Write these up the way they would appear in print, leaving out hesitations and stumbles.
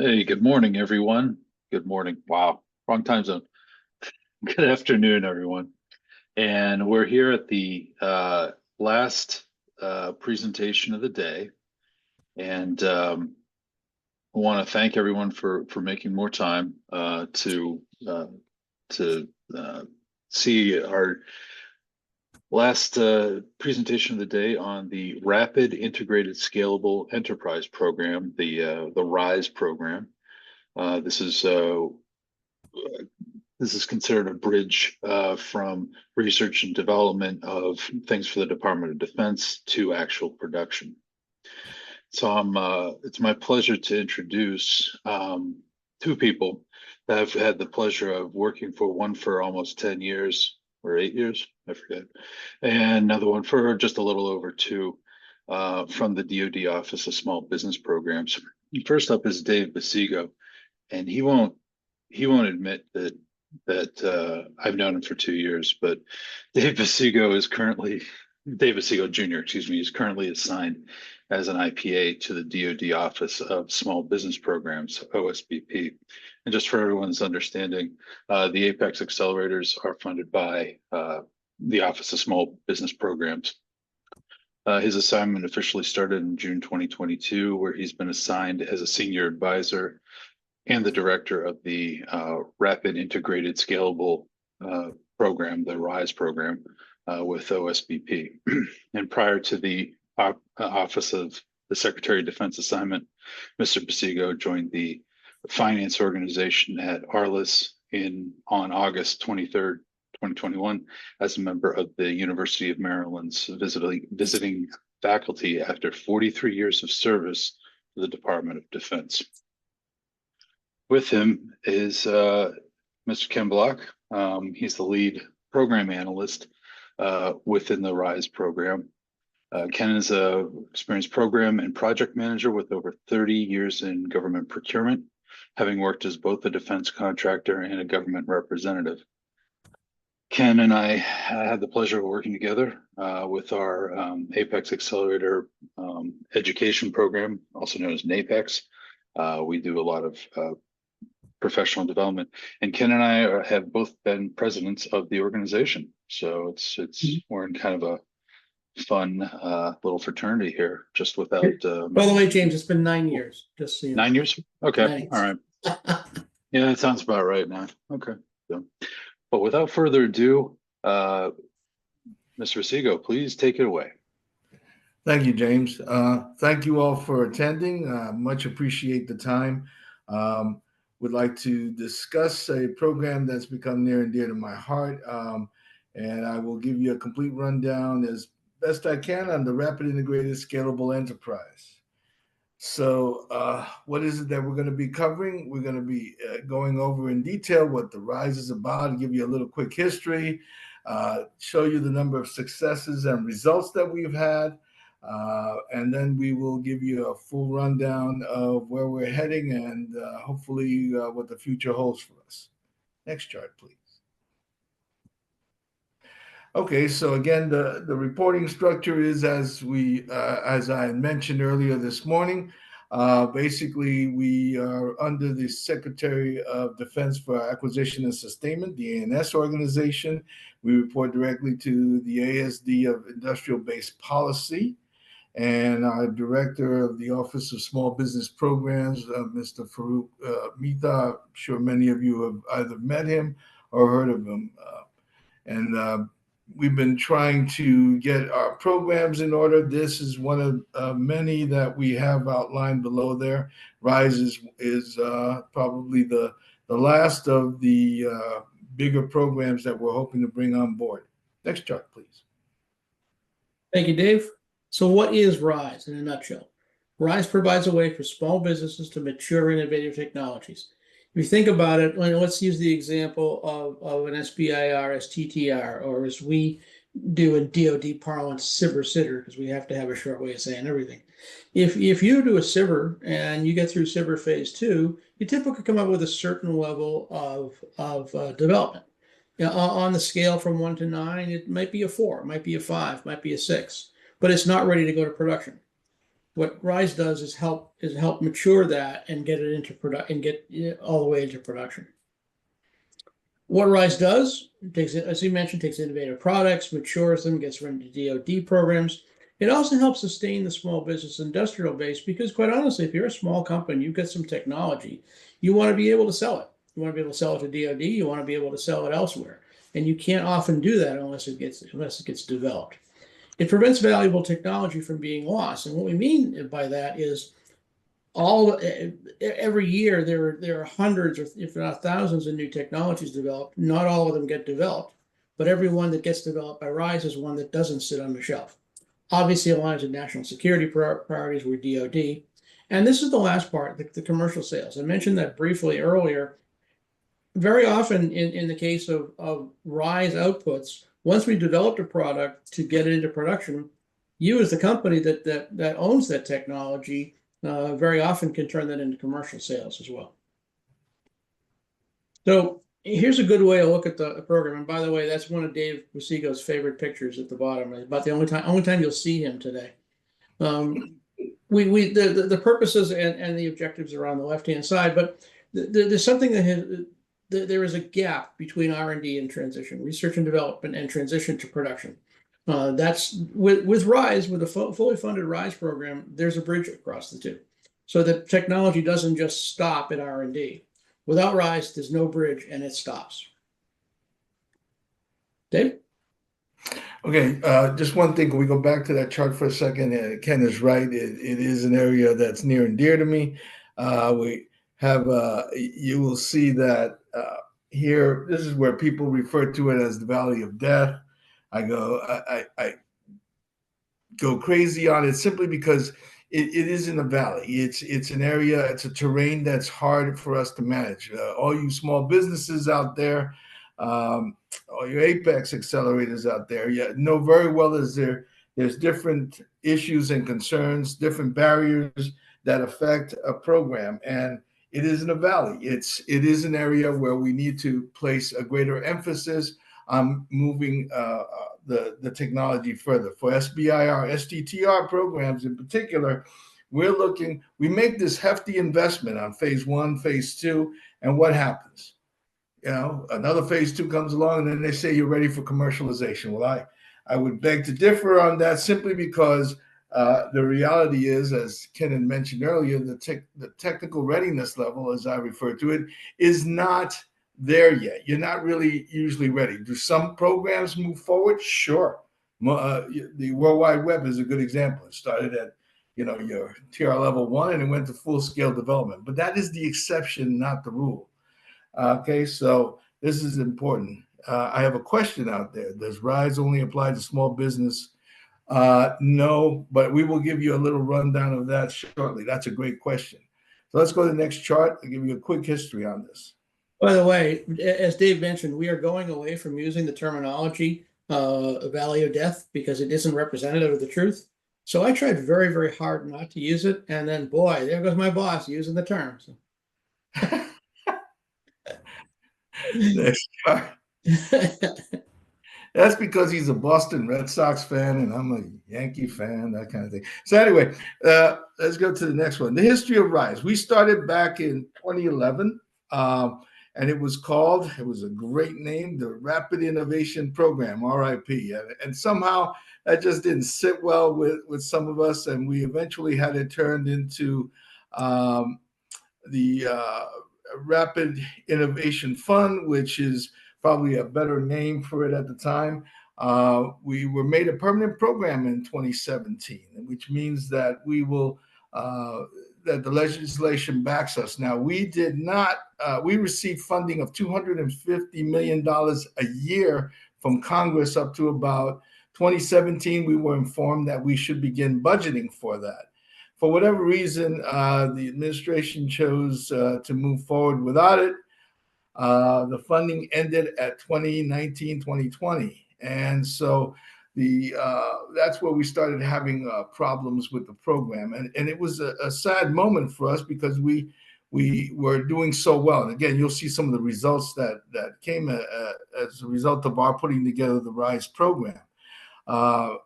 Hey, good morning, everyone. Good morning. Wow, wrong time zone. Good afternoon, everyone. And we're here at the last presentation of the day. And I want to thank everyone for making more time to see our last presentation of the day on the Rapid Integrated Scalable Enterprise Program, the RISE program. This is considered a bridge from research and development of things for the Department of Defense to actual production. So it's my pleasure to introduce two people that I've had the pleasure of working for, one for almost 10 years or 8 years, I forget, and another one for just a little over two from the DoD Office of Small Business Programs. First up is Dave Basigo, and he won't admit that I've known him for 2 years, but Dave Basigo Jr., excuse me, is currently assigned as an IPA to the DoD Office of Small Business Programs, OSBP. And just for everyone's understanding, the Apex accelerators are funded by the Office of Small Business Programs. His assignment officially started in June 2022, where he's been assigned as a senior advisor and the director of the Rapid Integrated Scalable program, the RISE program, with OSBP. And prior to the Office of the Secretary of Defense assignment, Mr. Basigo joined the finance organization at Arliss on August 23rd, 2021, as a member of the University of Maryland's visiting faculty after 43 years of service to the Department of Defense. With him is Mr. Ken Block. He's the lead program analyst within the RISE program. Ken is an experienced program and project manager with over 30 years in government procurement, having worked as both a defense contractor and a government representative. Ken and I had the pleasure of working together with our Apex Accelerator education program, also known as NAPEX. We do a lot of professional development, and Ken and I have both been presidents of the organization. So we're in kind of a fun little fraternity here, just without. By the way, James, it's been 9 years. Just so you know. 9 years. Okay, Nice. all right. Yeah, that sounds about right now. Okay, so, but without further ado, Mr. Basigo, please take it away. Thank you, James. Thank you all for attending. Much appreciate the time. Would like to discuss a program that's become near and dear to my heart. And I will give you a complete rundown as best I can on the Rapid Integrated Scalable Enterprise. So what is it that we're going to be covering? We're going to be going over in detail what the RISE is about, give you a little quick history, show you the number of successes and results that we've had. And then we will give you a full rundown of where we're heading and hopefully what the future holds for us. Next chart, please. Okay, so again, the reporting structure is as I mentioned earlier this morning. Basically, we are under the Secretary of Defense for Acquisition and Sustainment, the ANS organization. We report directly to the ASD of Industrial Base Policy. And our director of the Office of Small Business Programs, Mr. Farouk Mita. I'm sure many of you have either met him or heard of him. We've been trying to get our programs in order. This is one of many that we have outlined below there. RISE is probably the last of the bigger programs that we're hoping to bring on board. Next chart, please. Thank you, Dave. So what is RISE in a nutshell? RISE provides a way for small businesses to mature innovative technologies. If you think about it, let's use the example of an SBIR as TTR, or as we do in DoD parlance, SIVR sitter, because we have to have a short way of saying everything. If you do a SIVR and you get through SIVR phase 2, you typically come up with a certain level of development. On the scale from 1 to 9, it might be a 4, it might be a 5, it might be a 6. But it's not ready to go to production. What RISE does is help mature that and get it into product and get it all the way into production. What RISE does, it takes, as you mentioned, takes innovative products, matures them, gets them into DoD programs. It also helps sustain the small business industrial base because, quite honestly, if you're a small company, you've got some technology, you want to be able to sell it. You want to be able to sell it to DoD. You want to be able to sell it elsewhere, and you can't often do that unless it gets developed. It prevents valuable technology from being lost, and what we mean by that is every year there are hundreds or if not thousands of new technologies developed. Not all of them get developed, but every one that gets developed by RISE is one that doesn't sit on the shelf. Obviously aligns with national security priorities with DoD. And this is the last part, the commercial sales. I mentioned that briefly earlier. Very often in the case of RISE outputs, once we developed a product to get it into production, you as the company that owns that technology very often can turn that into commercial sales as well. So here's a good way to look at the program. And by the way, that's one of Dave Busigo's favorite pictures at the bottom. About the only time you'll see him today. The purposes and the objectives are on the left-hand side, but there's something there is a gap between R&D and transition, research and development, and transition to production. That's with RISE, with a fully funded RISE program, there's a bridge across the two. So the technology doesn't just stop at R&D. Without RISE, there's no bridge and it stops. Dave? Okay, just one thing. Can we go back to that chart for a second? Ken is right. It is an area that's near and dear to me. We have, you will see that here, this is where people refer to it as the Valley of Death. I go crazy on it simply because it is in a valley. It's an area, it's a terrain that's hard for us to manage. All you small businesses out there, all your Apex accelerators out there, you know very well there's different issues and concerns, different barriers that affect a program. And it is in a valley. It is an area where we need to place a greater emphasis on moving the technology further. For SBIR, STTR programs in particular, we make this hefty investment on phase 1, phase 2, and what happens? You know, another phase 2 comes along and then they say you're ready for commercialization. Well, I would beg to differ on that simply because the reality is, as Ken had mentioned earlier, the technical readiness level, as I refer to it, is not there yet. You're not really usually ready. Do some programs move forward? Sure. The World Wide Web is a good example. It started at your TR level 1 and it went to full scale development. But that is the exception, not the rule. Okay, so this is important. I have a question out there. Does RISE only apply to small business? No, but we will give you a little rundown of that shortly. That's a great question. So let's go to the next chart. I'll give you a quick history on this. By the way, as Dave mentioned, we are going away from using the terminology Valley of Death because it isn't representative of the truth. So I tried very, very hard not to use it. And then, boy, there goes my boss using the term. So. Next chart. That's because he's a Boston Red Sox fan and I'm a Yankee fan, that kind of thing. So anyway, let's go to the next one. The history of RISE. We started back in 2011. And it was a great name, the Rapid Innovation Program, RIP. And somehow that just didn't sit well with some of us. And we eventually had it turned into the Rapid Innovation Fund, which is probably a better name for it at the time. We were made a permanent program in 2017, which means that we will that the legislation backs us. Now, we did not, we received funding of $250 million a year from Congress up to about 2017. We were informed that we should begin budgeting for that. For whatever reason, the administration chose to move forward without it. The funding ended at 2019, 2020. And so that's where we started having problems with the program. And it was a sad moment for us because we were doing so well. And again, you'll see some of the results that came as a result of our putting together the RISE program.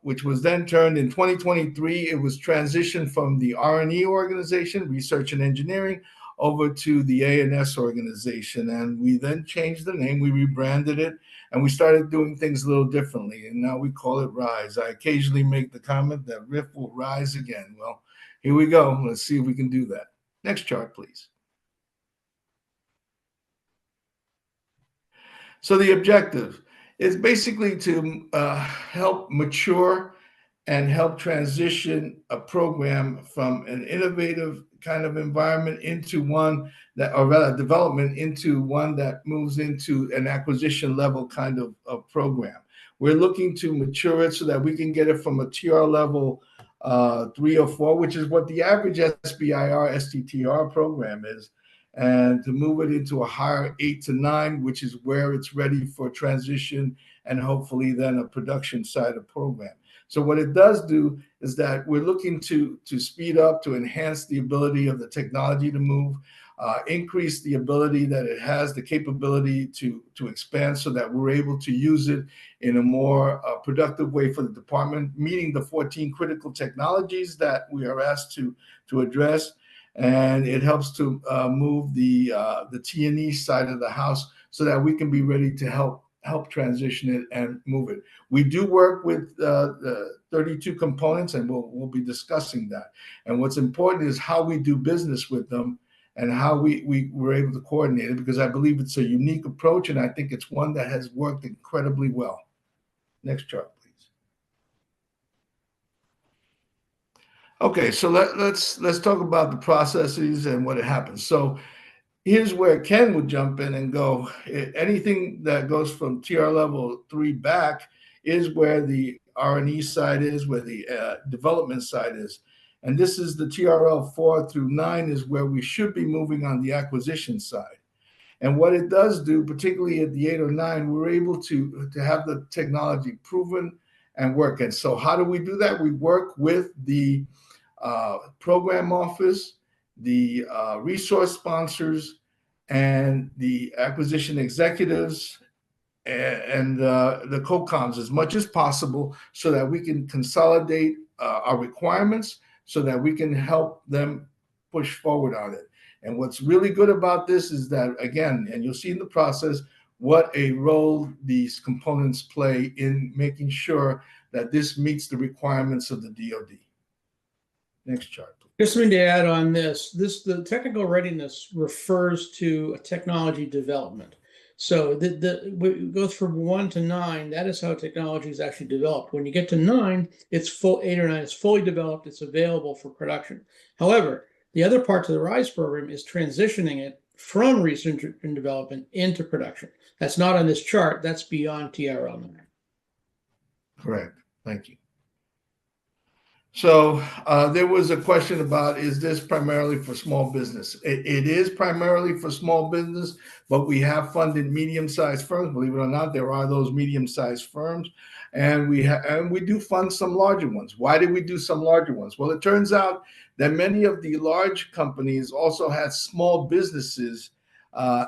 which was then turned in 2023. It was transitioned from the R&E organization, Research and Engineering, over to the A&S organization. And we then changed the name, we rebranded it, and we started doing things a little differently. And now we call it RISE. I occasionally make the comment that RIF will rise again. Well, here we go. Let's see if we can do that. Next chart, please. So the objective is basically to help mature and help transition a program from an innovative kind of environment into one that, or rather development into one that moves into an acquisition level kind of program. We're looking to mature it so that we can get it from a TR level 3 or 4, which is what the average SBIR STTR program is, and to move it into a higher 8 to 9, which is where it's ready for transition and hopefully then a production side of program. So what it does do is that we're looking to speed up, to enhance the ability of the technology to move, increase the ability that it has, the capability to expand so that we're able to use it in a more productive way for the department, meeting the 14 critical technologies that we are asked to address. And it helps to move the T&E side of the house so that we can be ready to help transition it and move it. We do work with the 32 components, and we'll be discussing that. And what's important is how we do business with them and how we were able to coordinate it, because I believe it's a unique approach, and I think it's one that has worked incredibly well. Next chart, please. Okay, so let's talk about the processes and what happens. So here's where Ken would jump in and go, anything that goes from TR level 3 back is where the R&E side is, where the development side is. And this is the TRL 4 through 9 is where we should be moving on the acquisition side. And what it does do, particularly at the 8 or 9, we're able to have the technology proven and work. And so how do we do that? We work with the program office, the resource sponsors, and the acquisition executives and the co-coms as much as possible so that we can consolidate our requirements so that we can help them push forward on it. And what's really good about this is that, again, and you'll see in the process, what a role these components play in making sure that this meets the requirements of the DoD. Next chart. Just something to add on this, the technical readiness refers to a technology development. So it goes from 1 to 9. That is how technology is actually developed. When you get to 9, it's 8 or 9. It's fully developed. It's available for production. However, the other part of the RISE program is transitioning it from research and development into production. That's not on this chart. That's beyond TRL 9. Correct. Thank you. So there was a question about, is this primarily for small business? It is primarily for small business, but we have funded medium-sized firms. Believe it or not, there are those medium-sized firms, and we do fund some larger ones. Why did we do some larger ones? Well, it turns out that many of the large companies also had small businesses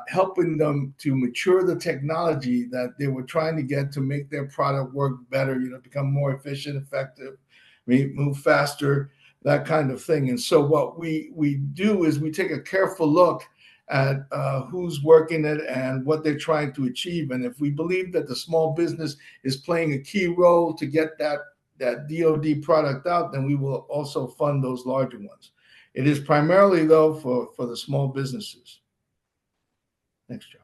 helping them to mature the technology that they were trying to get to make their product work better, become more efficient, effective, move faster, that kind of thing. And so what we do is we take a careful look at who's working it and what they're trying to achieve. And if we believe that the small business is playing a key role to get that DoD product out, then we will also fund those larger ones. It is primarily, though, for the small businesses. Next job.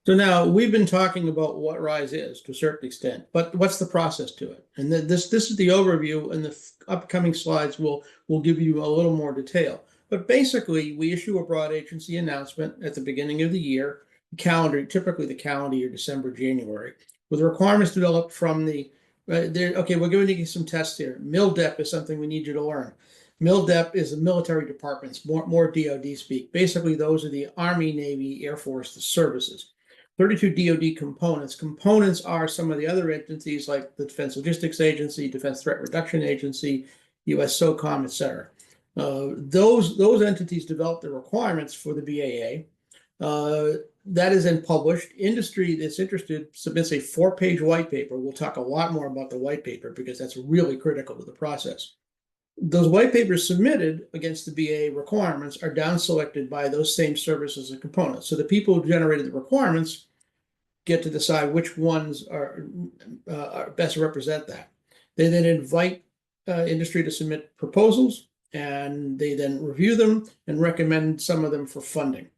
So now we've been talking about what RISE is to a certain extent, but what's the process to it? And this is the overview, and the upcoming slides will give you a little more detail. But basically, we issue a broad agency announcement at the beginning of the year, typically the calendar year, December, January, with requirements developed from the, okay, we're going to give you some tests here. MILDEP is something we need you to learn. MILDEP is the military departments, more DoD speak. Basically, those are the Army, Navy, Air Force, the services. 32 DoD components. Components are some of the other entities like the Defense Logistics Agency, Defense Threat Reduction Agency, US SOCOM, et cetera. Those entities develop the requirements for the BAA. That is then published. Industry that's interested submits a 4-page white paper. We'll talk a lot more about the white paper because that's really critical to the process. Those white papers submitted against the BAA requirements are down selected by those same services and components. So the people who generated the requirements get to decide which ones are best represent that. They then invite industry to submit proposals, and they then review them and recommend some of them for funding.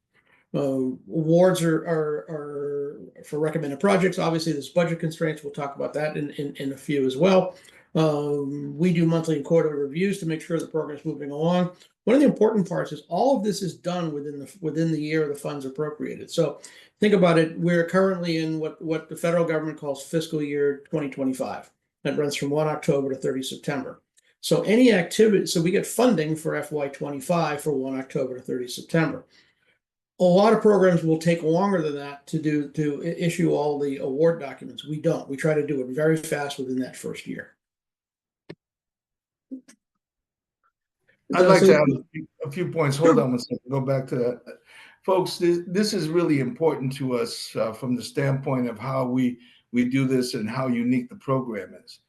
Awards are for recommended projects. Obviously, there's budget constraints. We'll talk about that in a few as well. We do monthly and quarterly reviews to make sure the program is moving along. One of the important parts is all of this is done within the year the funds appropriated. So think about it. We're currently in what the federal government calls fiscal year 2025. That runs from 1 October to 30 September. So any activity, so we get funding for FY25 for 1 October to 30 September. A lot of programs will take longer than that to issue all the award documents. We don't. We try to do it very fast within that first year. I'd like to add a few points. Hold on one second. Go back to that. Folks, this is really important to us from the standpoint of how we do this and how unique the program is.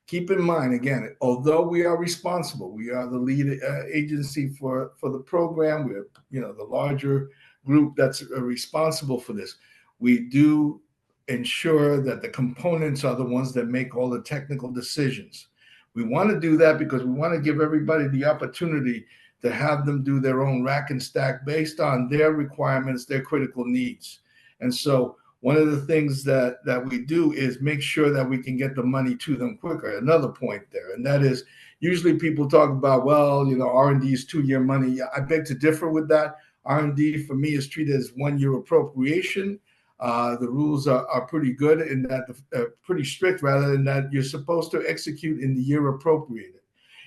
Keep in mind, again, although we are responsible, we are the lead agency for the program. We're the larger group that's responsible for this. We do ensure that the components are the ones that make all the technical decisions. We want to do that because we want to give everybody the opportunity to have them do their own rack and stack based on their requirements, their critical needs. And so one of the things that we do is make sure that we can get the money to them quicker. Another point there, and that is usually people talk about, well, R&D is 2-year money. Yeah, I beg to differ with that. R&D for me is treated as 1-year appropriation. The rules are pretty good in that, pretty strict rather, than that you're supposed to execute in the year appropriated.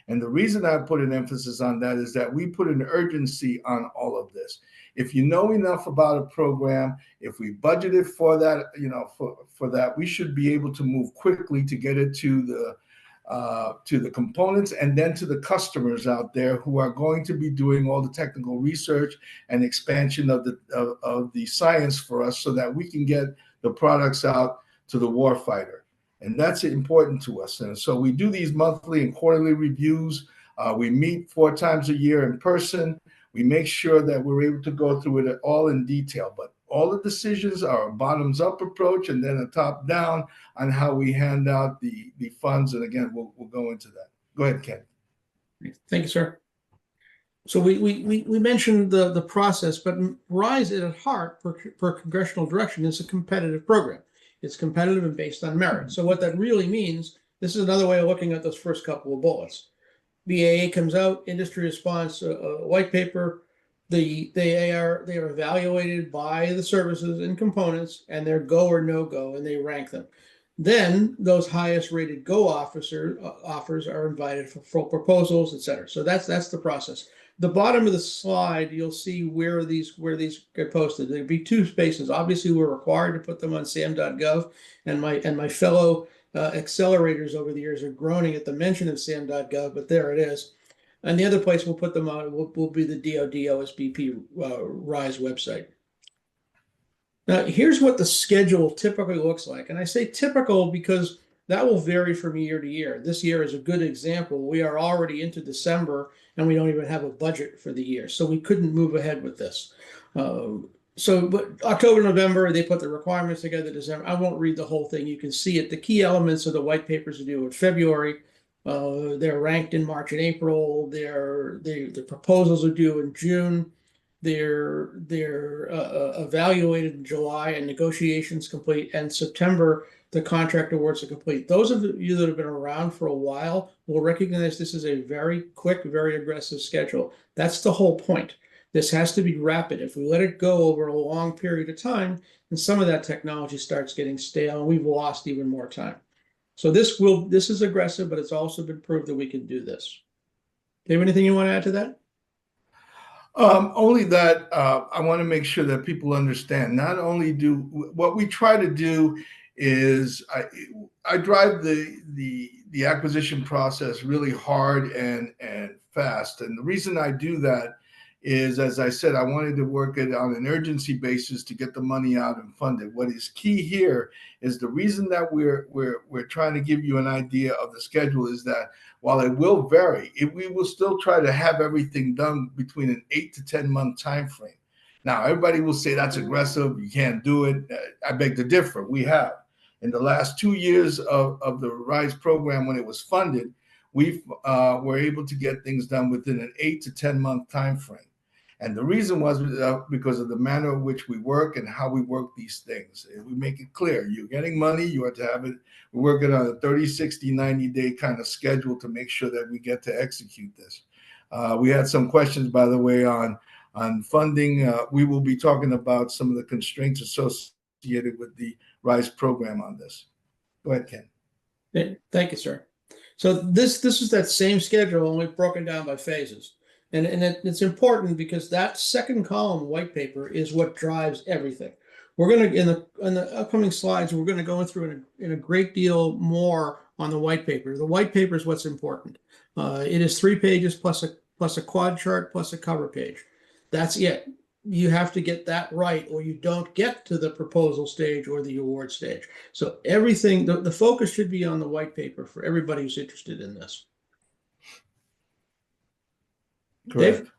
And the reason I put an emphasis on that is that we put an urgency on all of this. If you know enough about a program, if we budgeted for that, for that, we should be able to move quickly to get it to the components and then to the customers out there who are going to be doing all the technical research and expansion of the science for us, so that we can get the products out to the warfighter. And that's important to us. And so we do these monthly and quarterly reviews. We meet 4 times a year in person. We make sure that we're able to go through it all in detail. But all the decisions are a bottoms-up approach and then a top-down on how we hand out the funds. And again, we'll go into that. Go ahead, Ken. Thank you, sir. So we mentioned the process, but RISE at heart, per congressional direction, is a competitive program. It's competitive and based on merit. So what that really means, this is another way of looking at those first couple of bullets. BAA comes out, industry response, white paper. They are evaluated by the services and components, and they're go or no go, and they rank them. Then those highest rated go offers are invited for full proposals, etc. So that's the process. The bottom of the slide, you'll see where these get posted. There'd be 2 spaces. Obviously, we're required to put them on SAAMM.gov, and my fellow accelerators over the years are groaning at the mention of SAAMM.gov, but there it is. And the other place we'll put them on will be the DoD OSBP RISE website. Now, here's what the schedule typically looks like. And I say typical because that will vary from year to year. This year is a good example. We are already into December, and we don't even have a budget for the year. So we couldn't move ahead with this. But October, November, they put the requirements together. December, I won't read the whole thing. You can see it. The key elements of the white papers are due in February. They're ranked in March and April. The proposals are due in June. They're evaluated in July, and negotiations complete. And September, the contract awards are complete. Those of you that have been around for a while will recognize this is a very quick, very aggressive schedule. That's the whole point. This has to be rapid. If we let it go over a long period of time, then some of that technology starts getting stale, and we've lost even more time. So this is aggressive, but it's also been proved that we can do this. Do you have anything you want to add to that? Only that I want to make sure that people understand. Not only what we try to do is I drive the acquisition process really hard and fast. And the reason I do that is, as I said, I wanted to work it on an urgency basis to get the money out and fund it. What is key here is the reason that we're trying to give you an idea of the schedule is that while it will vary, we will still try to have everything done between an 8 to 10 month time frame. Now, everybody will say that's aggressive. You can't do it. I beg to differ. We have. In the last 2 years of the RISE program, when it was funded, we were able to get things done within an 8 to 10 month time frame. And the reason was because of the manner in which we work and how we work these things. We make it clear, you're getting money, you are to have it. We're working on a 30, 60, 90-day kind of schedule to make sure that we get to execute this. We had some questions, by the way, on funding. We will be talking about some of the constraints associated with the RISE program on this. Go ahead, Ken. Thank you, sir. So this is that same schedule, only broken down by phases. And it's important because that second column white paper is what drives everything. We're going to, in the upcoming slides, we're going to go through in a great deal more on the white paper. The white paper is what's important. It is 3 pages plus a quad chart plus a cover page. That's it. You have to get that right, or you don't get to the proposal stage or the award stage. So everything, the focus should be on the white paper for everybody who's interested in this. Correct. Dave?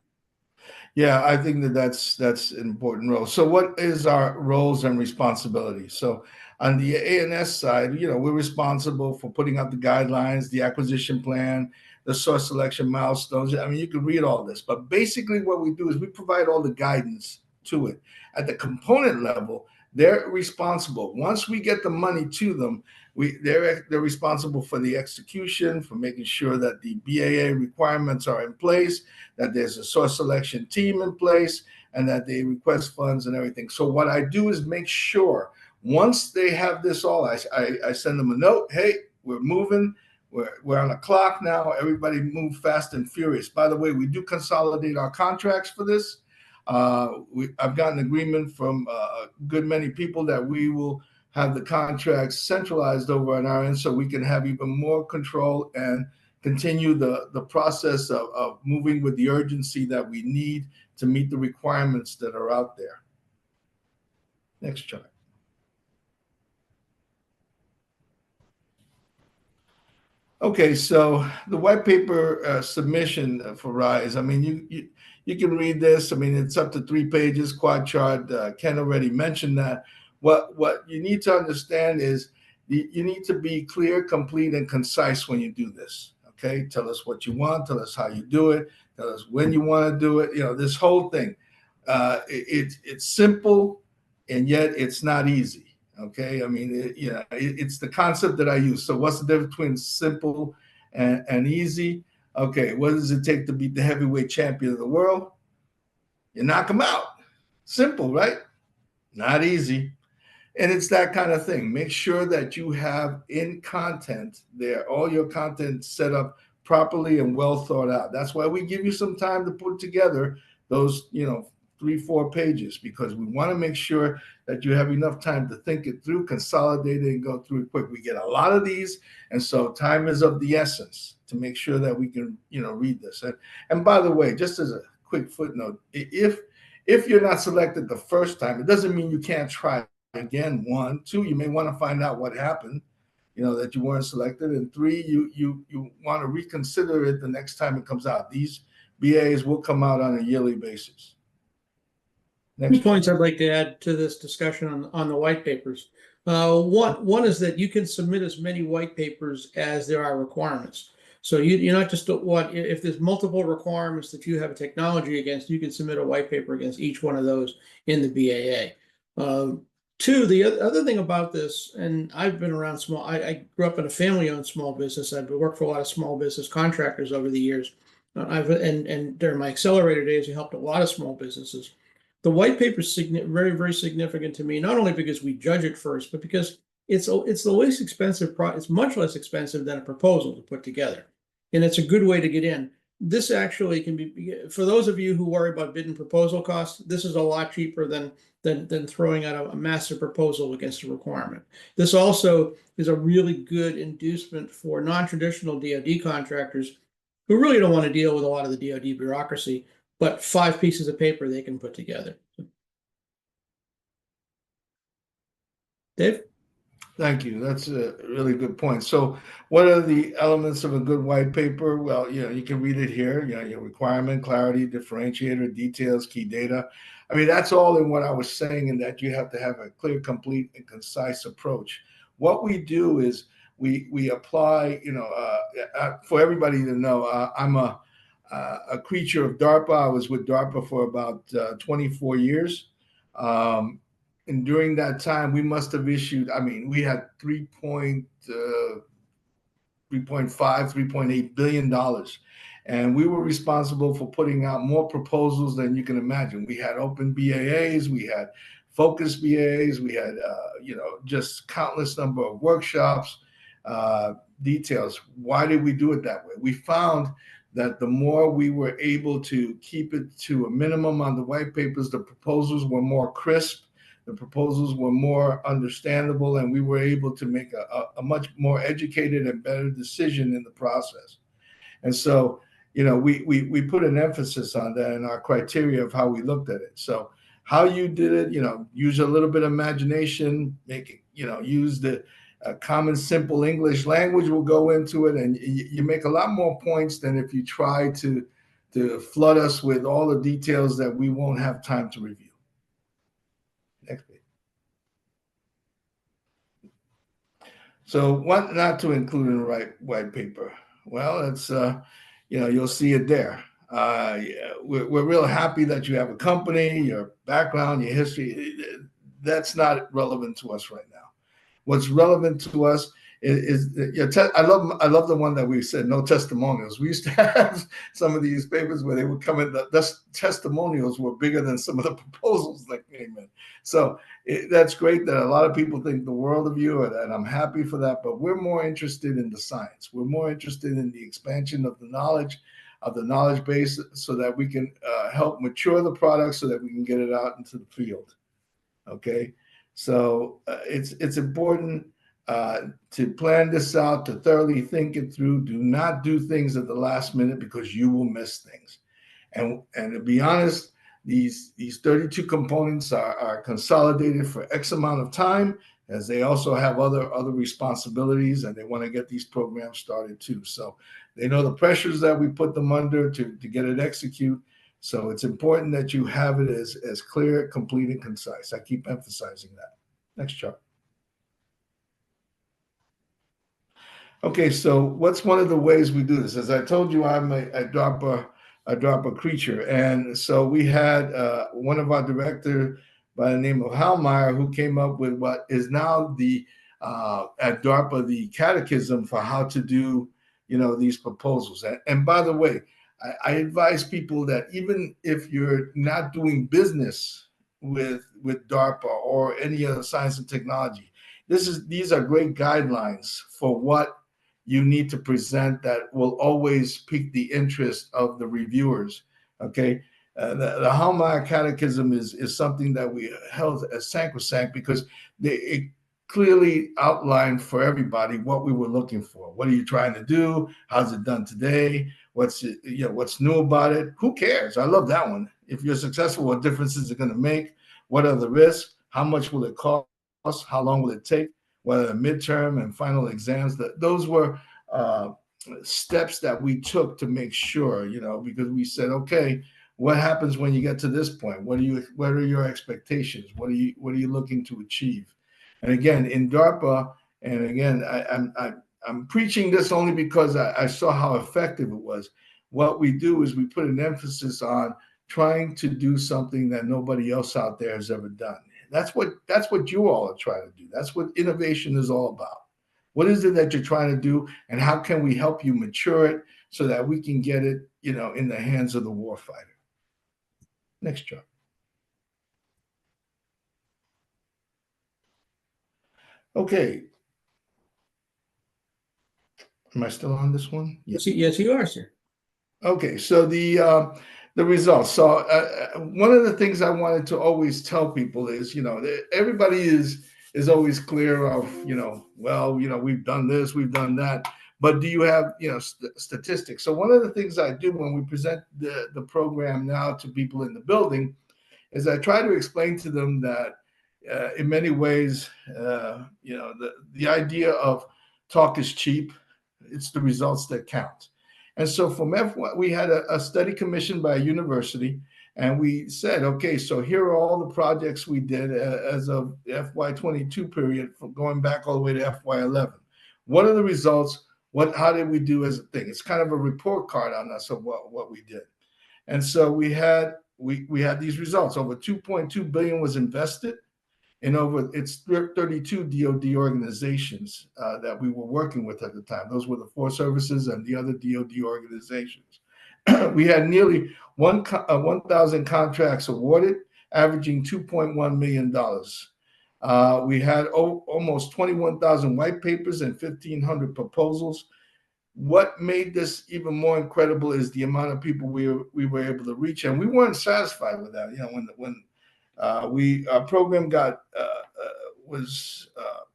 Yeah, I think that's an important role. So what is our roles and responsibilities? So on the A&S side, we're responsible for putting out the guidelines, the acquisition plan, the source selection milestones. I mean, you can read all this, but basically what we do is we provide all the guidance to it. At the component level, they're responsible. Once we get the money to them, they're responsible for the execution, for making sure that the BAA requirements are in place, that there's a source selection team in place, and that they request funds and everything. So what I do is make sure once they have this all, I send them a note. Hey, we're moving. We're on a clock now. Everybody move fast and furious. By the way, we do consolidate our contracts for this. I've gotten agreement from a good many people that we will have the contracts centralized over on our end so we can have even more control and continue the process of moving with the urgency that we need to meet the requirements that are out there. Next chart. Okay, so the white paper submission for RISE. I mean, you can read this. I mean, it's up to 3 pages, quad chart. Ken already mentioned that. What you need to understand is you need to be clear, complete, and concise when you do this. Okay, tell us what you want, tell us how you do it, tell us when you want to do it. This whole thing. It's simple, and yet it's not easy. Okay, I mean, it's the concept that I use. So what's the difference between simple and easy? Okay, what does it take to beat the heavyweight champion of the world? You knock him out. Simple, right? Not easy. And it's that kind of thing. Make sure that you have in content there, all your content set up properly and well thought out. That's why we give you some time to put together those, 3-4 pages, because we want to make sure that you have enough time to think it through, consolidate it, and go through it quick. We get a lot of these, and so time is of the essence to make sure that we can, read this. And by the way, just as a quick footnote, if you're not selected the first time, it doesn't mean you can't try again. 1, 2, you may want to find out what happened, that you weren't selected, and 3, you want to reconsider it the next time it comes out. These BAs will come out on a yearly basis. Two points I'd like to add to this discussion on the white papers. One is that you can submit as many white papers as there are requirements. So you're not just if there's multiple requirements that you have a technology against, you can submit a white paper against each one of those in the BAA. 2, the other thing about this, and I've been around I grew up in a family-owned small business. I've worked for a lot of small business contractors over the years. And during my accelerator days, I helped a lot of small businesses. The white paper is very, very significant to me, not only because we judge it first, but because it's the least expensive it's much less expensive than a proposal to put together. And it's a good way to get in. This actually can be, for those of you who worry about bid and proposal costs, this is a lot cheaper than throwing out a massive proposal against a requirement. This also is a really good inducement for non-traditional DoD contractors who really don't want to deal with a lot of the DoD bureaucracy, but 5 pieces of paper they can put together. Dave? Thank you. That's a really good point. So, what are the elements of a good white paper? Well, you can read it here. Your requirement, clarity, differentiator, details, key data. I mean, that's all in what I was saying, in that you have to have a clear, complete, and concise approach. What we do is we apply. For everybody to know, I'm a creature of DARPA. I was with DARPA for about 24 years. And during that time, we must have issued, I mean, we had 3.8 billion dollars. And we were responsible for putting out more proposals than you can imagine. We had open BAAs, we had focus BAAs, we had, just countless number of workshops, details. Why did we do it that way? We found that the more we were able to keep it to a minimum on the white papers, the proposals were more crisp, the proposals were more understandable, and we were able to make a much more educated and better decision in the process. And so, we put an emphasis on that in our criteria of how we looked at it. So how you did it, use a little bit of imagination, use the common, simple English language will go into it, and you make a lot more points than if you try to flood us with all the details that we won't have time to review. Next page. So what not to include in the white paper? Well, it's you'll see it there. We're real happy that you have a company, your background, your history. That's not relevant to us right now. What's relevant to us is I love the one that we said no testimonials. We used to have some of these papers where they would come in. The testimonials were bigger than some of the proposals that came in. So that's great that a lot of people think the world of you, and I'm happy for that. But we're more interested in the science. We're more interested in the expansion of the knowledge base, so that we can help mature the product, so that we can get it out into the field. Okay. So it's important to plan this out, to thoroughly think it through. Do not do things at the last minute, because you will miss things. And to be honest, these 32 components are consolidated for X amount of time, as they also have other responsibilities, and they want to get these programs started too. So they know the pressures that we put them under to get it execute. So it's important that you have it as clear, complete, and concise. I keep emphasizing that. Next chart. Okay, so what's one of the ways we do this? As I told you, I'm a DARPA creature. And so we had one of our directors by the name of Hallmeyer, who came up with what is now at DARPA, the catechism for how to do, these proposals. And by the way, I advise people that even if you're not doing business with DARPA or any other science and technology, these are great guidelines for what you need to present that will always pique the interest of the reviewers. Okay. The Hallmeyer Catechism is something that we held as sacrosanct, because it clearly outlined for everybody what we were looking for. What are you trying to do? How's it done today? What's new about it? Who cares? I love that one. If you're successful, what difference is it going to make? What are the risks? How much will it cost? How long will it take? What are the midterm and final exams? Those were steps that we took to make sure, because we said, okay, what happens when you get to this point? What are your expectations? What are you looking to achieve? And again, in DARPA, and again, I'm preaching this only because I saw how effective it was. What we do is we put an emphasis on trying to do something that nobody else out there has ever done. That's what you all are trying to do. That's what innovation is all about. What is it that you're trying to do, and how can we help you mature it so that we can get it, in the hands of the warfighter? Next chart. Okay. Am I still on this one? Yes, you are, sir. Okay, so the results. So one of the things I wanted to always tell people is, everybody is always clear of, we've done this, we've done that. but do you have, statistics? So one of the things I do when we present the program now to people in the building is I try to explain to them that in many ways, the idea of talk is cheap. It's the results that count. And so from we had a study commissioned by a university, and we said, okay, so here are all the projects we did as of FY22 period, from going back all the way to FY11. What are the results? How did we do as a thing? It's kind of a report card on us of what we did. And so we had these results. Over 2.2 billion was invested in over 32 DoD organizations that we were working with at the time. Those were the 4 services and the other DoD organizations. We had nearly 1,000 contracts awarded, averaging $2.1 million. We had almost 21,000 white papers and 1,500 proposals. What made this even more incredible is the amount of people we were able to reach, and we weren't satisfied with that. When our program was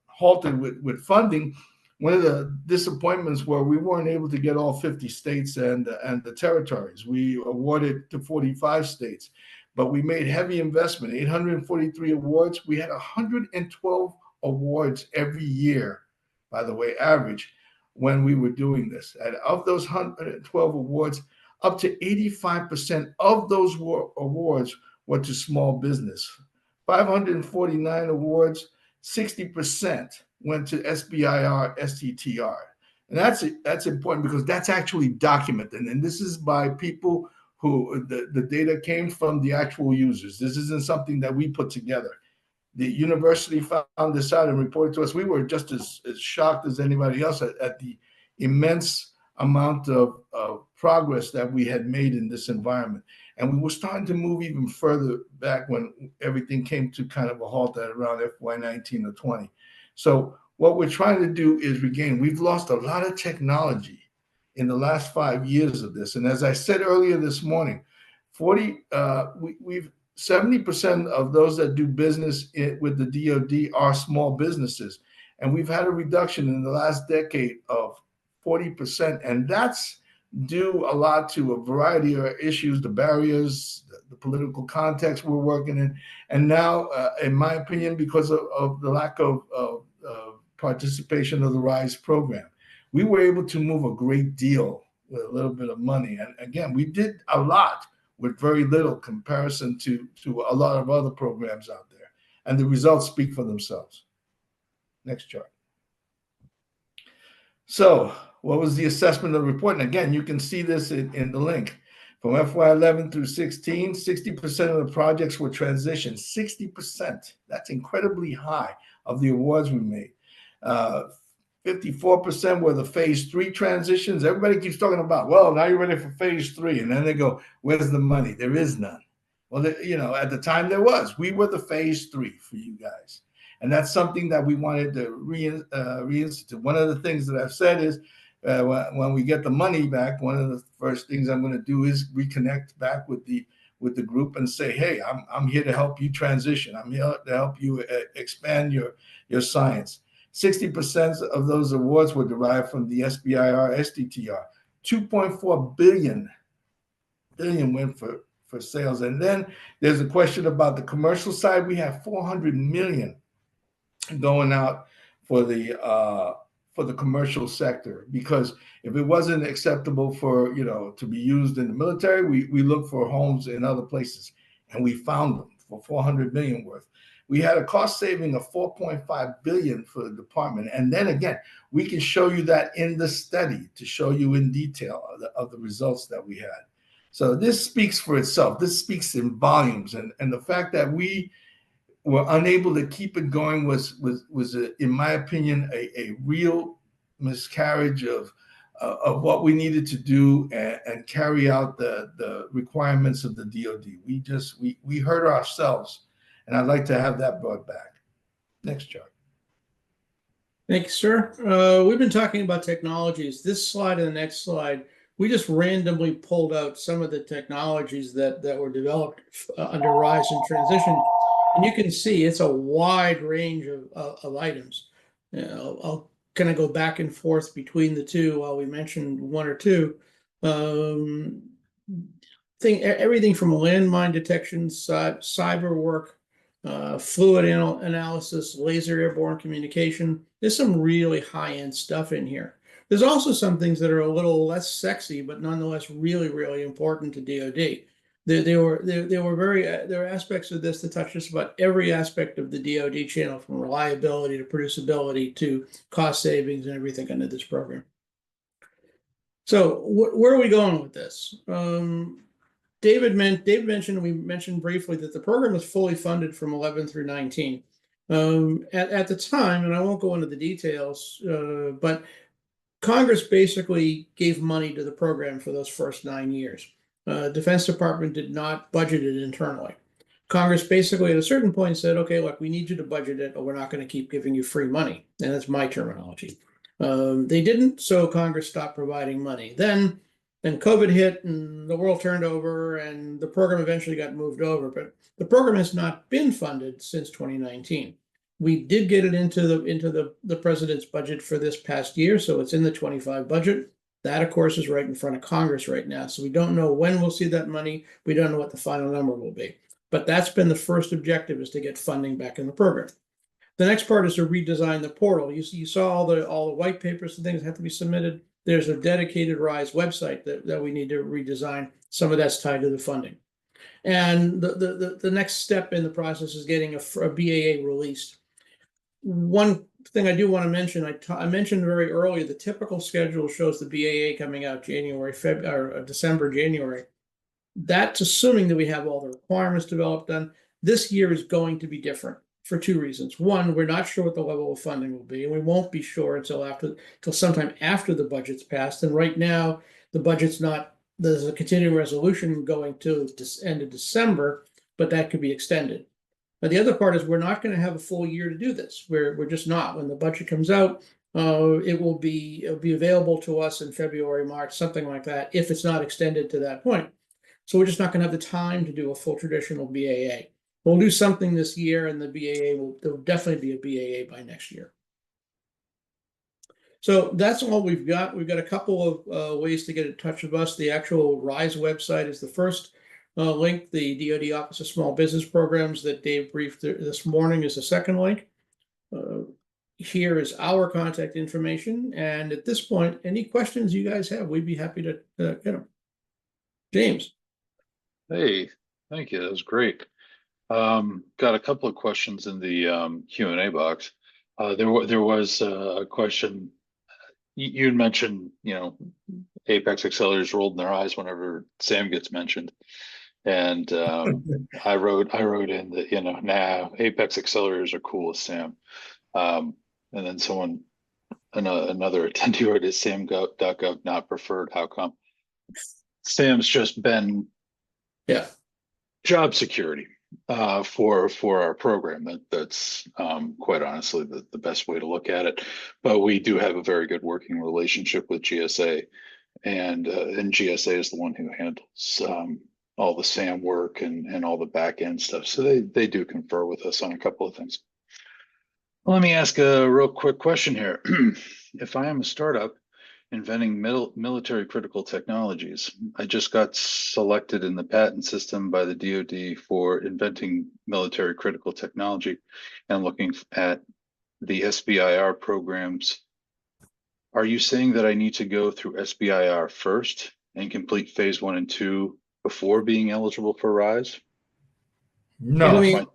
halted with funding, one of the disappointments were we weren't able to get all 50 states and the territories. We awarded to 45 states, but we made heavy investment, 843 awards. We had 112 awards every year, by the way, average, when we were doing this. And of those 112 awards, up to 85% of those awards were to small business. 549 awards, 60% went to SBIR, STTR. And that's important because that's actually documented. And this is by people who the data came from the actual users. This isn't something that we put together. The university found this out and reported to us. We were just as shocked as anybody else at the immense amount of progress that we had made in this environment. And we were starting to move even further back when everything came to kind of a halt at around FY19 or 20. So what we're trying to do is regain. We've lost a lot of technology in the last 5 years of this. And as I said earlier this morning, 70% of those that do business with the DoD are small businesses. And we've had a reduction in the last decade of 40%. And that's due a lot to a variety of issues, the barriers, the political context we're working in. And now, in my opinion, because of the lack of participation of the RISE program, we were able to move a great deal with a little bit of money. And again, we did a lot with very little comparison to a lot of other programs out there. And the results speak for themselves. Next chart. So what was the assessment of the report? And again, you can see this in the link. From FY11 through 16, 60% of the projects were transitioned. 60%. That's incredibly high of the awards we made. 54% were the phase 3 transitions. Everybody keeps talking about, well, now you're ready for phase 3. And then they go, where's the money? There is none. Well, at the time there was. We were the phase 3 for you guys. And that's something that we wanted to reinstitute. One of the things that I've said is when we get the money back, one of the first things I'm going to do is reconnect back with the group and say, hey, I'm here to help you transition. I'm here to help you expand your science. 60% of those awards were derived from the SBIR, STTR. 2.4 billion went for sales. And then there's a question about the commercial side. We have 400 million going out for the commercial sector, because if it wasn't acceptable for to be used in the military, we looked for homes in other places, and we found them for 400 million worth. We had a cost saving of 4.5 billion for the department. And then again, we can show you that in the study to show you in detail of the results that we had. So this speaks for itself. This speaks in volumes. And the fact that we were unable to keep it going was in my opinion, a real miscarriage of what we needed to do and carry out the requirements of the DoD. We hurt ourselves. And I'd like to have that brought back. Next chart. Thank you, sir. We've been talking about technologies. This slide and the next slide, we just randomly pulled out some of the technologies that were developed under RISE and Transition. And you can see it's a wide range of items. I'll kind of go back and forth between the two while we mentioned one or two. Everything from landmine detection, cyber work, fluid analysis, laser airborne communication. There's some really high-end stuff in here. There's also some things that are a little less sexy, but nonetheless really, really important to DoD. There were aspects of this that touch just about every aspect of the DoD channel, from reliability to producibility to cost savings and everything under this program. So where are we going with this? David mentioned, we mentioned briefly that the program was fully funded from 11 through 19. At the time, and I won't go into the details, but Congress basically gave money to the program for those first 9 years. Defense Department did not budget it internally. Congress basically at a certain point said, okay, look, we need you to budget it, or we're not going to keep giving you free money. And that's my terminology. They didn't, so Congress stopped providing money. Then COVID hit and the world turned over and the program eventually got moved over, but the program has not been funded since 2019. We did get it into the president's budget for this past year, so it's in the 25 budget. That, of course, is right in front of Congress right now. So we don't know when we'll see that money. We don't know what the final number will be. But that's been the first objective, is to get funding back in the program. The next part is to redesign the portal. You saw all the white papers and things that have to be submitted. There's a dedicated RISE website that we need to redesign. Some of that's tied to the funding. And the next step in the process is getting a BAA released. One thing I do want to mention, I mentioned very early, the typical schedule shows the BAA coming out December, January. That's assuming that we have all the requirements developed done. This year is going to be different for two reasons. One, we're not sure what the level of funding will be, and we won't be sure until sometime after the budget's passed. And right now, the budget's not, there's a continuing resolution going to end of December, but that could be extended. But the other part is we're not going to have a full year to do this. We're just not. When the budget comes out, it'll be available to us in February, March, something like that, if it's not extended to that point. So we're just not going to have the time to do a full traditional BAA. We'll do something this year, and the BAA there'll definitely be a BAA by next year. So that's all we've got. We've got a couple of ways to get in touch with us. The actual RISE website is the first link. The DoD Office of Small Business Programs that Dave briefed this morning is the second link. Here is our contact information. And at this point, any questions you guys have, we'd be happy to get them. James. Hey, thank you. That was great. Got a couple of questions in the Q&A box. There was a question. You mentioned, Apex accelerators rolled in their eyes whenever SAAMMM gets mentioned. And I wrote in that, nah, Apex accelerators are cool with SAAMMM. And then another attendee wrote, is SAAMM.gov not preferred? How come? SAAMMM's just been job security for our program. That's quite honestly the best way to look at it. But we do have a very good working relationship with GSA, and GSA is the one who handles all the SAM work and all the back end stuff. So they do confer with us on a couple of things. Let me ask a real quick question here. If I am a startup inventing military critical technologies, I just got selected in the patent system by the DoD for inventing military critical technology, and looking at the SBIR programs. Are you saying that I need to go through SBIR first and complete phase 1 and 2 before being eligible for RISE? No.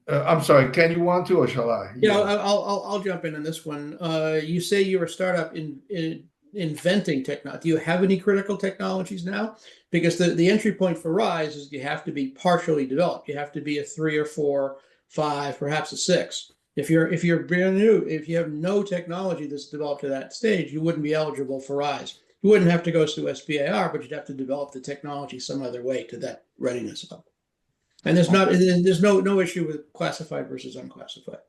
I'm sorry. Ken, you want to, or shall I? Yeah, I'll jump in on this one. You say you're a startup in inventing technology. Do you have any critical technologies now? Because the entry point for RISE is you have to be partially developed. You have to be a 3 or 4, 5, perhaps a 6. If you're brand new, if you have no technology that's developed to that stage, you wouldn't be eligible for RISE. You wouldn't have to go through SBIR, but you'd have to develop the technology some other way to that readiness level. And there's no issue with classified versus unclassified.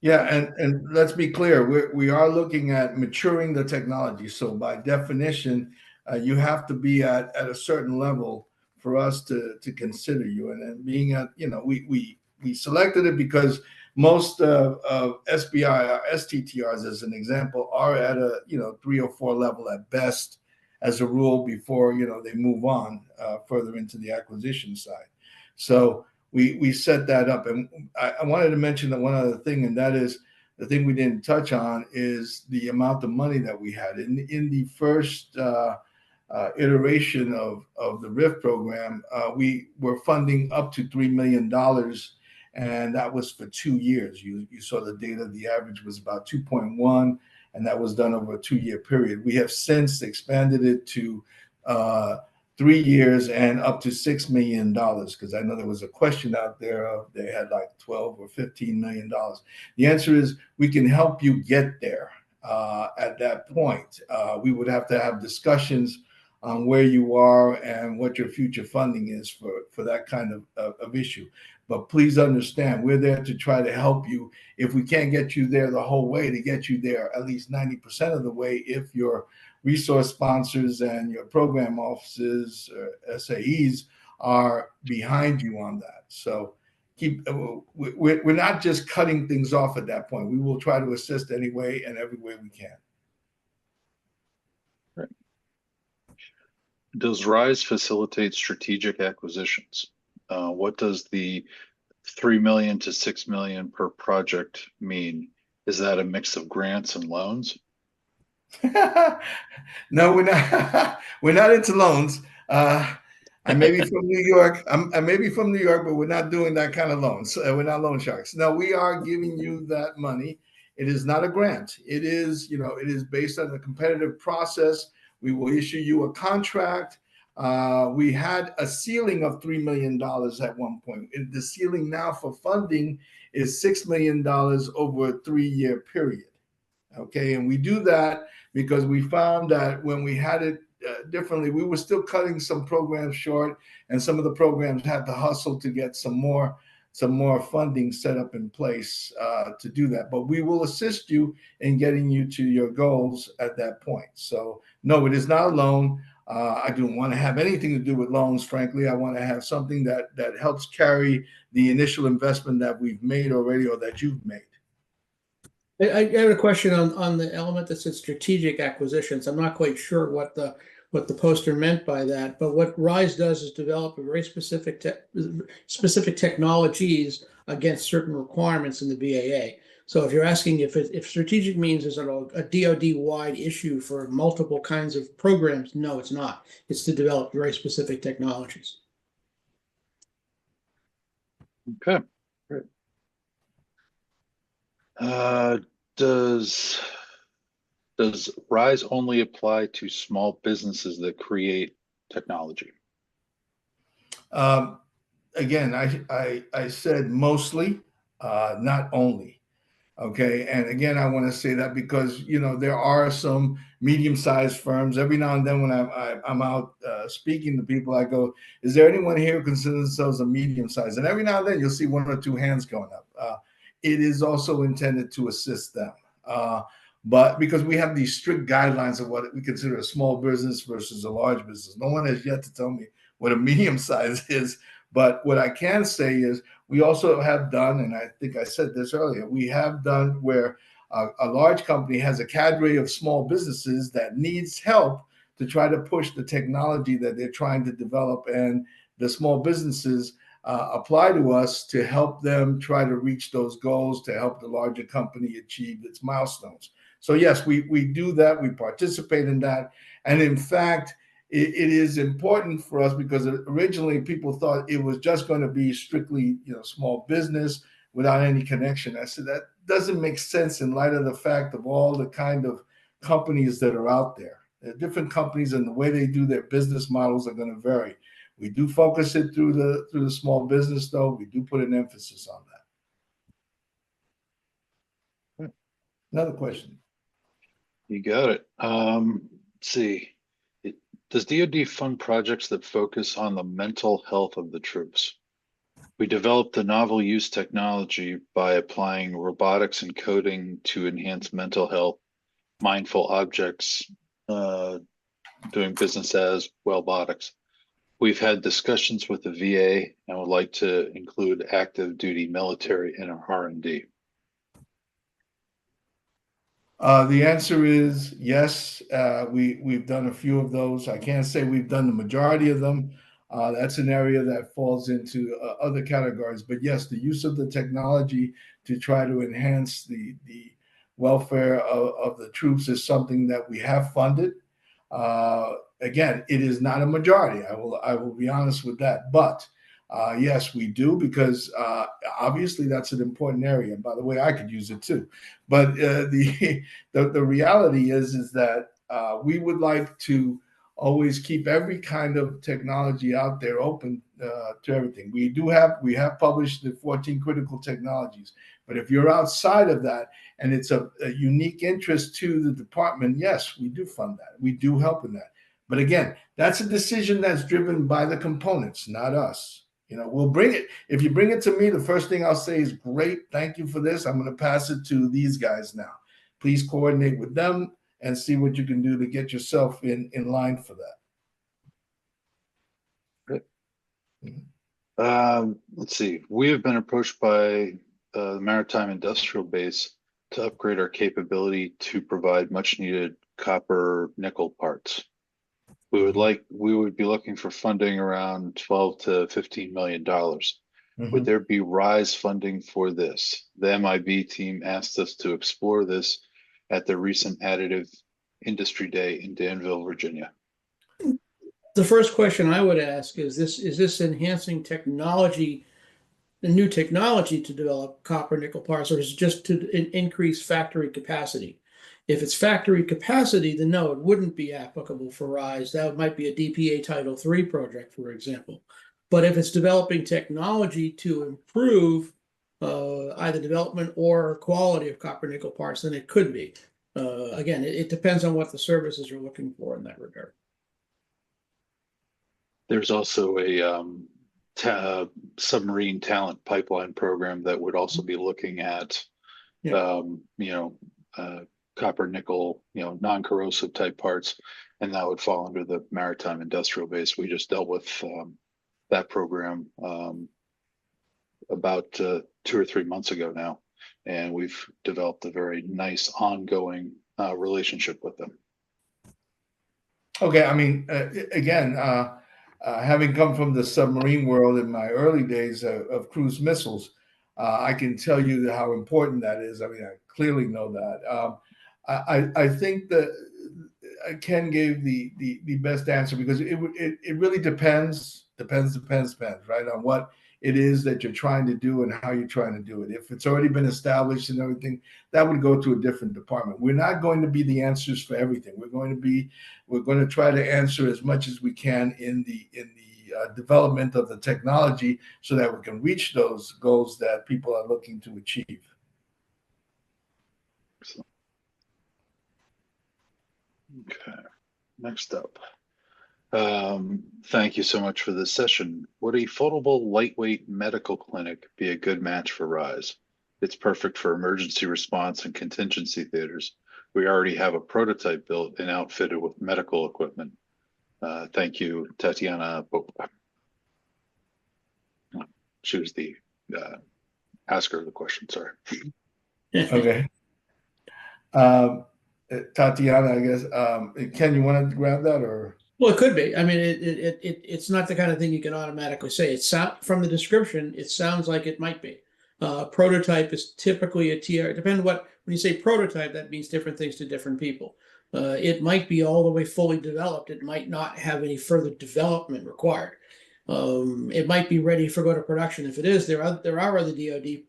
Yeah, and let's be clear, we are looking at maturing the technology. So by definition, you have to be at a certain level for us to consider you. And then being at, we selected it because most of SBI or STTRs, as an example, are at a 3 or 4 level at best, as a rule, before they move on further into the acquisition side. So we set that up, and I wanted to mention that one other thing, and that is the thing we didn't touch on is the amount of money that we had in the first iteration of the RIF program. We were funding up to $3 million, and that was for 2 years. You saw the data. The average was about 2.1, and that was done over a 2-year period. We have since expanded it to 3 years and up to $6 million, because I know there was a question out there of they had like 12 or $15 million. The answer is we can help you get there. At that point, we would have to have discussions on where you are and what your future funding is for that kind of issue. But please understand, we're there to try to help you. If we can't get you there the whole way, to get you there at least 90% of the way, if your resource sponsors and your program offices or SAEs are behind you on that. So we're not just cutting things off at that point. We will try to assist any way and every way we can. Right. Does RISE facilitate strategic acquisitions? What does the 3 million to 6 million per project mean? Is that a mix of grants and loans? No, we're not. We're not into loans. I may be from New York. I may be from New York, but we're not doing that kind of loans. We're not loan sharks. No, we are giving you that money. It is not a grant. It is, it is based on a competitive process. We will issue you a contract. We had a ceiling of $3 million at one point. The ceiling now for funding is $6 million over a 3-year period. Okay, and we do that because we found that when we had it differently, we were still cutting some programs short, and some of the programs had to hustle to get some more funding set up in place to do that. But we will assist you in getting you to your goals at that point. So no, it is not a loan. I don't want to have anything to do with loans, frankly. I want to have something that helps carry the initial investment that we've made already or that you've made. I have a question on the element that says strategic acquisitions. I'm not quite sure what the poster meant by that, but what RISE does is develop a very specific technologies against certain requirements in the BAA. So if you're asking if strategic means is it a DoD-wide issue for multiple kinds of programs, no, it's not. It's to develop very specific technologies. Okay, great. Does RISE only apply to small businesses that create technology? Again, I said mostly, not only. Okay, and again, I want to say that because there are some medium-sized firms. Every now and then, when I'm out speaking to people, I go, "Is there anyone here who considers themselves a medium-sized?" And every now and then, you'll see 1 or 2 hands going up. It is also intended to assist them, but because we have these strict guidelines of what we consider a small business versus a large business, no one has yet to tell me what a medium size is. But what I can say is we also have done, and I think I said this earlier, we have done where a large company has a cadre of small businesses that needs help to try to push the technology that they're trying to develop, and the small businesses apply to us to help them try to reach those goals, to help the larger company achieve its milestones. So yes, we do that. We participate in that. And in fact, it is important for us because originally people thought it was just going to be strictly, small business without any connection. I said that doesn't make sense in light of the fact of all the kind of companies that are out there. There are different companies, and the way they do their business models are going to vary. We do focus it through the small business, though. We do put an emphasis on that. Another question. You got it. Let's see. Does DoD fund projects that focus on the mental health of the troops? We developed a novel use technology by applying robotics and coding to enhance mental health, mindful objects, doing business as wellbotics. We've had discussions with the VA and would like to include active duty military in our R&D. The answer is yes. We've done a few of those. I can't say we've done the majority of them. That's an area that falls into other categories. But yes, the use of the technology to try to enhance the welfare of the troops is something that we have funded. Again, it is not a majority. I will be honest with that. But yes, we do, because obviously that's an important area. And by the way, I could use it too. But the reality is that we would like to always keep every kind of technology out there open to everything. We have published the 14 critical technologies, but if you're outside of that and it's a unique interest to the department, yes, we do fund that. We do help in that. But again, that's a decision that's driven by the components, not us. We'll bring it. If you bring it to me, the first thing I'll say is, great, thank you for this. I'm going to pass it to these guys now. Please coordinate with them and see what you can do to get yourself in line for that. Good. Let's see. We have been approached by the Maritime Industrial Base to upgrade our capability to provide much needed copper nickel parts. We would be looking for funding around $12 to $15 million. Would there be RISE funding for this? The MIB team asked us to explore this at the recent Additive Industry Day in Danville, Virginia. The first question I would ask is this enhancing technology, the new technology to develop copper nickel parts, or is it just to increase factory capacity? If it's factory capacity, then no, it wouldn't be applicable for RISE. That might be a DPA Title III project, for example. But if it's developing technology to improve either development or quality of copper nickel parts, then it could be. Again, it depends on what the services are looking for in that regard. There's also a submarine talent pipeline program that would also be looking at, copper, nickel, non-corrosive type parts, and that would fall under the Maritime Industrial Base. We just dealt with that program about 2 or 3 months ago now, and we've developed a very nice ongoing relationship with them. Okay, I mean, again, having come from the submarine world in my early days of cruise missiles, I can tell you how important that is. I mean, I clearly know that. I think that Ken gave the best answer, because it really depends, right, on what it is that you're trying to do and how you're trying to do it. If it's already been established and everything, that would go to a different department. We're not going to be the answers for everything. We're going to try to answer as much as we can in the development of the technology, so that we can reach those goals that people are looking to achieve. Okay, next up. Thank you so much for this session. Would a foldable lightweight medical clinic be a good match for RISE? It's perfect for emergency response and contingency theaters. We already have a prototype built and outfitted with medical equipment. Thank you, Tatiana. She was the asker of the question, sorry. Okay. Tatiana, I guess. Ken, you want to grab that, or? Well, it could be. I mean, it's not the kind of thing you can automatically say. From the description, it sounds like it might be. Prototype is typically a TR. When you say prototype, that means different things to different people. It might be all the way fully developed. It might not have any further development required. It might be ready for go to production. If it is, there are other DoD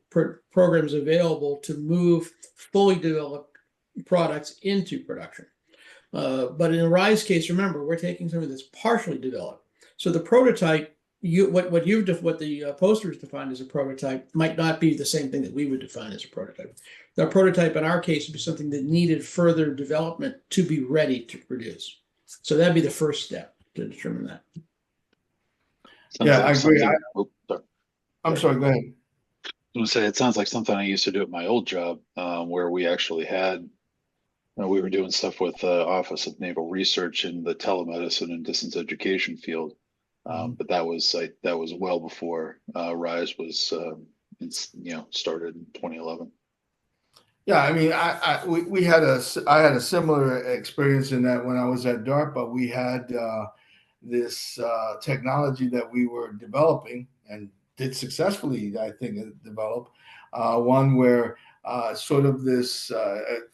programs available to move fully developed products into production. But in a RISE case, remember, we're taking something that's partially developed. So the prototype, what the posters defined as a prototype might not be the same thing that we would define as a prototype. The prototype in our case would be something that needed further development to be ready to produce. So that'd be the first step to determine that. I agree. I'm sorry, go ahead. I was going to say, it sounds like something I used to do at my old job, where we actually had, we were doing stuff with the Office of Naval Research in the telemedicine and distance education field. But that was well before RISE was started in 2011. Yeah, I mean, I had a similar experience in that when I was at DARPA, we had this technology that we were developing and did successfully, I think, develop one where sort of this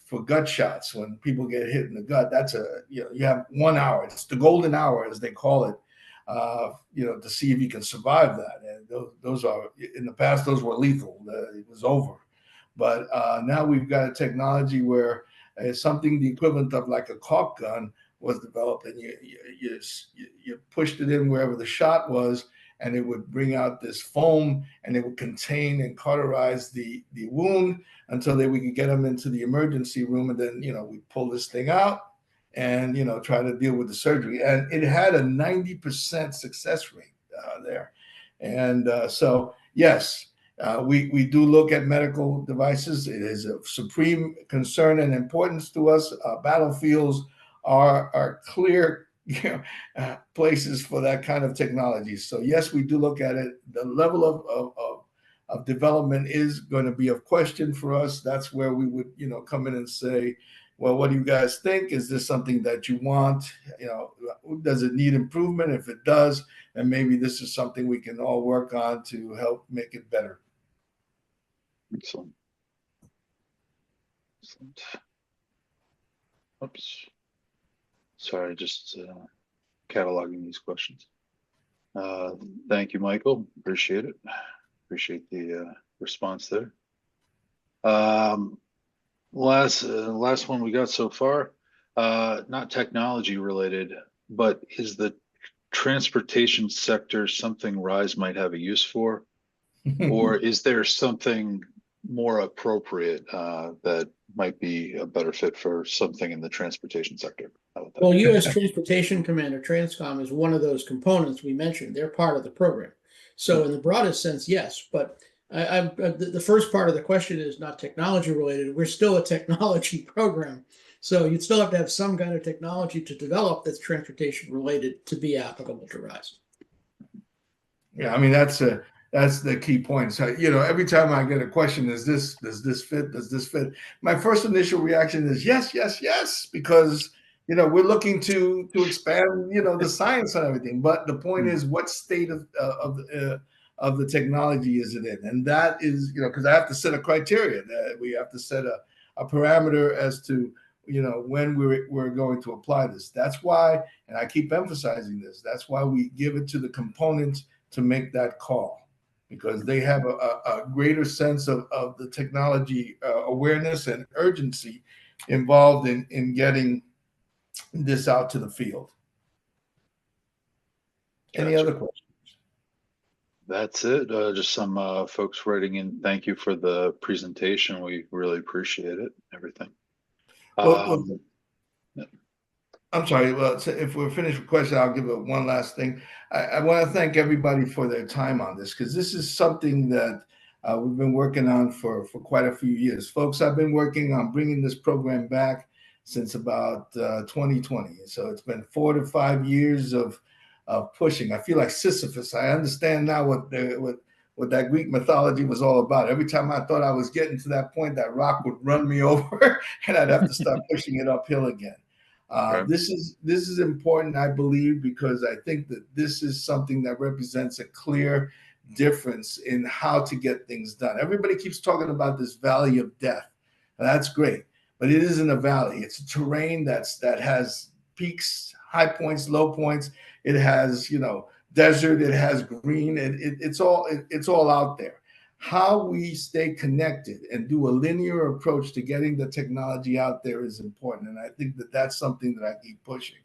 for gut shots when people get hit in the gut. That's you have 1 hour. It's the golden hour, as they call it. To see if you can survive that. And those are in the past, those were lethal. It was over. But now we've got a technology where something the equivalent of like a caulk gun was developed, and you pushed it in wherever the shot was, and it would bring out this foam, and it would contain and cauterize the wound until we could get them into the emergency room, and then we pull this thing out and try to deal with the surgery. And it had a 90% success rate there, and so yes. We do look at medical devices. It is of supreme concern and importance to us. Battlefields are clear places for that kind of technology. So yes, we do look at it. The level of development is going to be of question for us. That's where we would come in and say, well, what do you guys think? Is this something that you want? Does it need improvement? If it does, then maybe this is something we can all work on to help make it better. Excellent. Excellent. Oops. Sorry, just cataloging these questions. Thank you, Michael. Appreciate it. Appreciate the response there. Last one we got so far, not technology related, but is the transportation sector something RISE might have a use for? Or is there something more appropriate that might be a better fit for something in the transportation sector? Well, U.S. Transportation Command, or TRANSCOM, is one of those components we mentioned. They're part of the program. So in the broadest sense, yes. But the first part of the question is not technology related. We're still a technology program. So you'd still have to have some kind of technology to develop that's transportation related to be applicable to RISE. Yeah, I mean, that's the key point. So, every time I get a question, does this fit? Does this fit? My first initial reaction is yes, yes, yes, because, we're looking to expand, the science and everything. But the point is, what state of the technology is it in? And that is, because I have to set a criteria, that we have to set a parameter as to, when we're going to apply this. That's why, and I keep emphasizing this, that's why we give it to the components to make that call, because they have a greater sense of the technology awareness and urgency involved in getting this out to the field. Any other questions? That's it. Just some folks writing in. Thank you for the presentation. We really appreciate it. Everything. I'm sorry. Well, if we're finished with questions, I'll give it one last thing. I want to thank everybody for their time on this, because this is something that we've been working on for quite a few years. Folks, I've been working on bringing this program back since about 2020. So it's been 4 to 5 years of pushing. I feel like Sisyphus. I understand now what that Greek mythology was all about. Every time I thought I was getting to that point, that rock would run me over and I'd have to start pushing it uphill again. Right. This is important, I believe, because I think that this is something that represents a clear difference in how to get things done. Everybody keeps talking about this valley of death. That's great, but it isn't a valley. It's a terrain that has peaks, high points, low points. It has, desert. It has green. It's all out there. How we stay connected and do a linear approach to getting the technology out there is important. And I think that that's something that I keep pushing.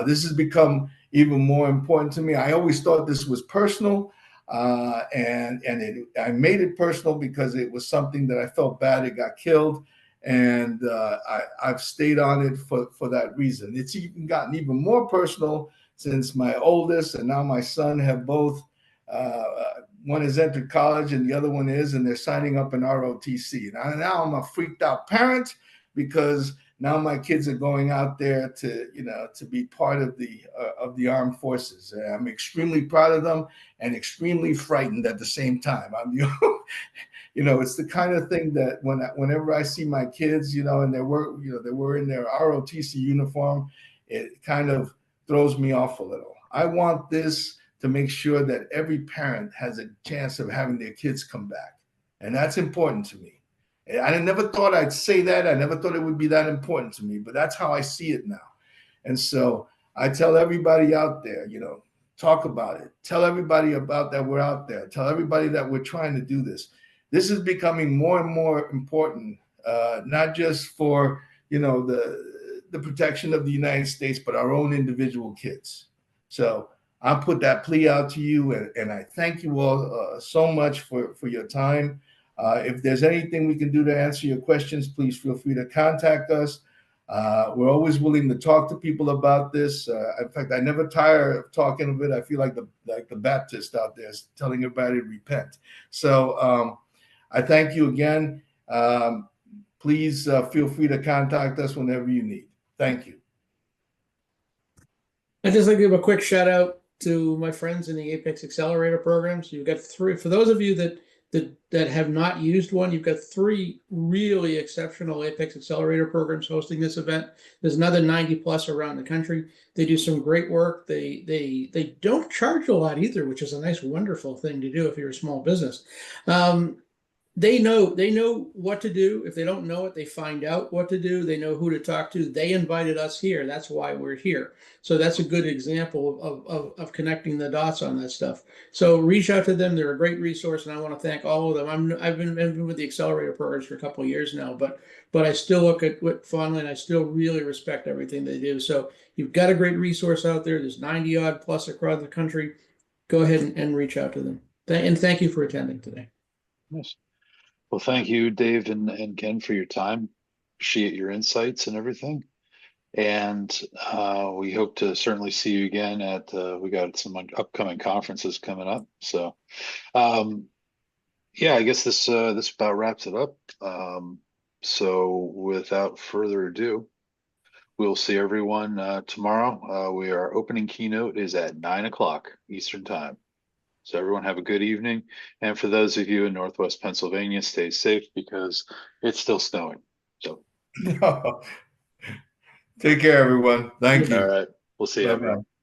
This has become even more important to me. I always thought this was personal, and I made it personal because it was something that I felt bad it got killed. And I've stayed on it for that reason. It's even gotten even more personal since my oldest and now my son have both one has entered college and the other one is, and they're signing up in ROTC. Now I'm a freaked out parent because now my kids are going out there to, to be part of the armed forces. I'm extremely proud of them and extremely frightened at the same time. It's the kind of thing that whenever I see my kids, and they were in their ROTC uniform, it kind of throws me off a little. I want this to make sure that every parent has a chance of having their kids come back. And that's important to me. I never thought I'd say that. I never thought it would be that important to me, but that's how I see it now. And so I tell everybody out there, talk about it. Tell everybody about that we're out there. Tell everybody that we're trying to do this. This is becoming more and more important, not just for, the protection of the United States, but our own individual kids. So I'll put that plea out to you, and I thank you all so much for your time. If there's anything we can do to answer your questions, please feel free to contact us. We're always willing to talk to people about this. In fact, I never tire of talking of it. I feel like the Baptist out there is telling everybody to repent. So I thank you again. Please feel free to contact us whenever you need. Thank you. I'd just like to give a quick shout out to my friends in the Apex Accelerator programs. You've got three. For those of you that have not used one, you've got three really exceptional Apex Accelerator programs hosting this event. There's another 90 plus around the country. They do some great work. They don't charge a lot either, which is a nice, wonderful thing to do if you're a small business. They know what to do. If they don't know it, they find out what to do. They know who to talk to. They invited us here. That's why we're here. So that's a good example of connecting the dots on that stuff. So reach out to them. They're a great resource, and I want to thank all of them. I've been with the accelerator programs for a couple of years now, but I still look at what fondly, and I still really respect everything they do. So you've got a great resource out there. There's 90 odd plus across the country. Go ahead and reach out to them. And thank you for attending today. Yes. Well, thank you, Dave and Ken, for your time. Appreciate your insights and everything. And we hope to certainly see you again at, we got some upcoming conferences coming up. So, yeah, I guess this about wraps it up. So without further ado, we'll see everyone tomorrow. Our opening keynote is at 9 o'clock Eastern time. So everyone have a good evening. And for those of you in Northwest Pennsylvania, stay safe because it's still snowing. So take care, everyone. Thank you. All right. We'll see you. Bye-bye.